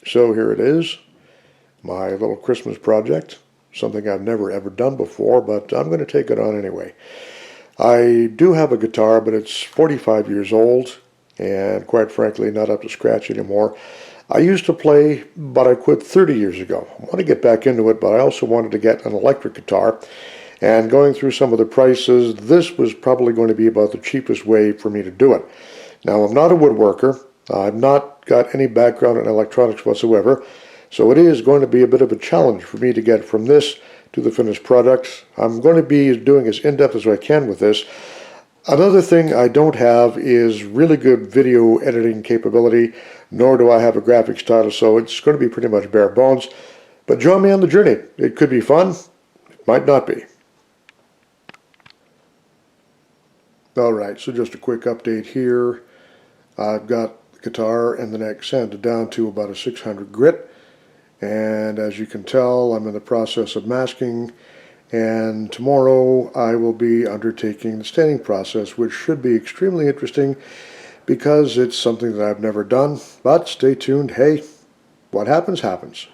So here it is, my little Christmas project, something I've never ever done before, but I'm going to take it on anyway. I do have a guitar, but it's 45 years old, and quite frankly, not up to scratch anymore. I used to play, but I quit 30 years ago. I want to get back into it, but I also wanted to get an electric guitar. And going through some of the prices, this was probably going to be about the cheapest way for me to do it. Now, I'm not a woodworker. I've not got any background in electronics whatsoever, so it is going to be a bit of a challenge for me to get from this to the finished product. I'm going to be doing as in-depth as I can with this. Another thing I don't have is really good video editing capability, nor do I have a graphics title, so it's going to be pretty much bare bones. But join me on the journey. It could be fun. It might not be. Alright, so just a quick update here. I've got the guitar and the neck sanded down to about a 600 grit, and as you can tell, I'm in the process of masking, and tomorrow I will be undertaking the staining process, which should be extremely interesting because it's something that I've never done. But stay tuned. Hey, what happens happens.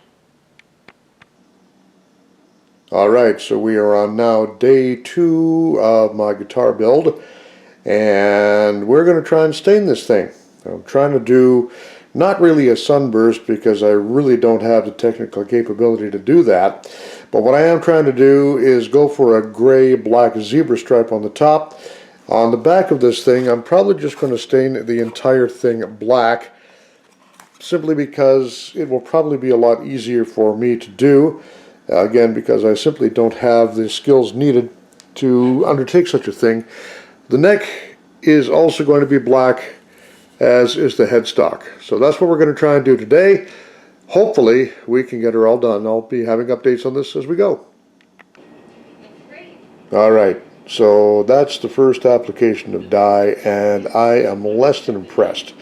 Alright, so we are on now day 2 of my guitar build, and we're going to try and stain this thing. I'm trying to do not really a sunburst because I really don't have the technical capability to do that, but what I am trying to do is go for a gray-black zebra stripe on the top. On the back of this thing, I'm probably just going to stain the entire thing black, simply because it will probably be a lot easier for me to do. Again, because I simply don't have the skills needed to undertake such a thing. The neck is also going to be black, as is the headstock. So that's what we're going to try and do today. Hopefully we can get her all done. I'll be having updates on this as we go. Alright, so that's the first application of dye, and I am less than impressed.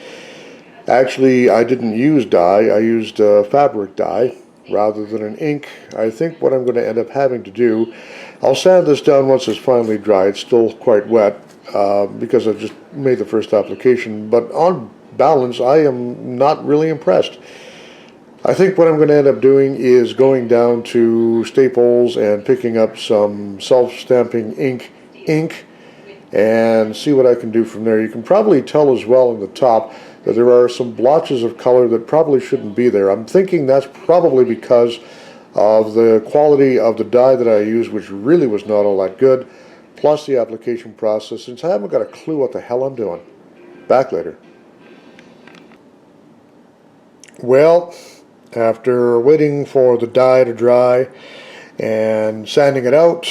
Actually, I didn't use dye, I used fabric dye rather than an ink. I think what I'm going to end up having to do, I'll sand this down once it's finally dry. It's still quite wet because I've just made the first application, but on balance I am not really impressed. I think what I'm going to end up doing is going down to Staples and picking up some self-stamping ink and see what I can do from there. You can probably tell as well on the top that there are some blotches of color that probably shouldn't be there. I'm thinking that's probably because of the quality of the dye that I used, which really was not all that good, plus the application process, since I haven't got a clue what the hell I'm doing. Back later. Well, after waiting for the dye to dry and sanding it out,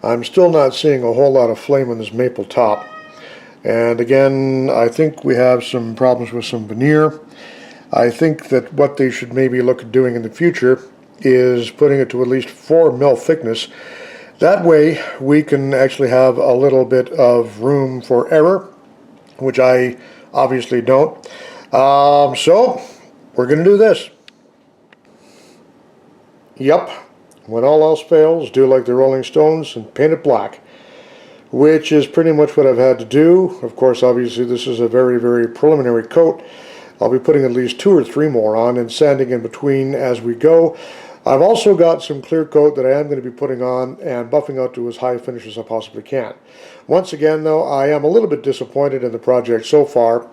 I'm still not seeing a whole lot of flame on this maple top. And again, I think we have some problems with some veneer. I think that what they should maybe look at doing in the future is putting it to at least 4 mil thickness. That way we can actually have a little bit of room for error, which I obviously don't. So we're going to do this. Yep, when all else fails, do like the Rolling Stones and paint it black, which is pretty much what I've had to do. Of course, obviously this is a very, very preliminary coat. I'll be putting at least 2 or 3 more on and sanding in between as we go. I've also got some clear coat that I am going to be putting on and buffing out to as high a finish as I possibly can. Once again, though, I am a little bit disappointed in the project so far,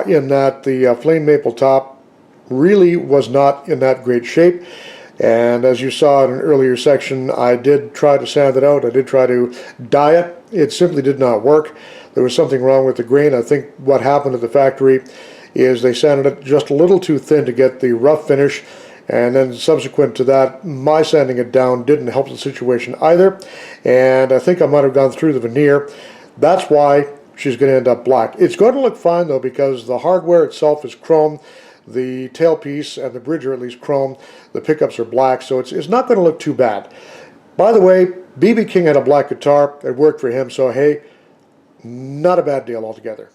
in that the flame maple top really was not in that great shape. And as you saw in an earlier section, I did try to sand it out. I did try to dye it. It simply did not work. There was something wrong with the grain. I think what happened at the factory is they sanded it just a little too thin to get the rough finish. And then subsequent to that, my sanding it down didn't help the situation either. And I think I might have gone through the veneer. That's why she's going to end up black. It's going to look fine, though, because the hardware itself is chrome. The tailpiece and the bridge are at least chrome. The pickups are black, so it's not going to look too bad. By the way, B.B. King had a black guitar. It worked for him, so hey, not a bad deal altogether.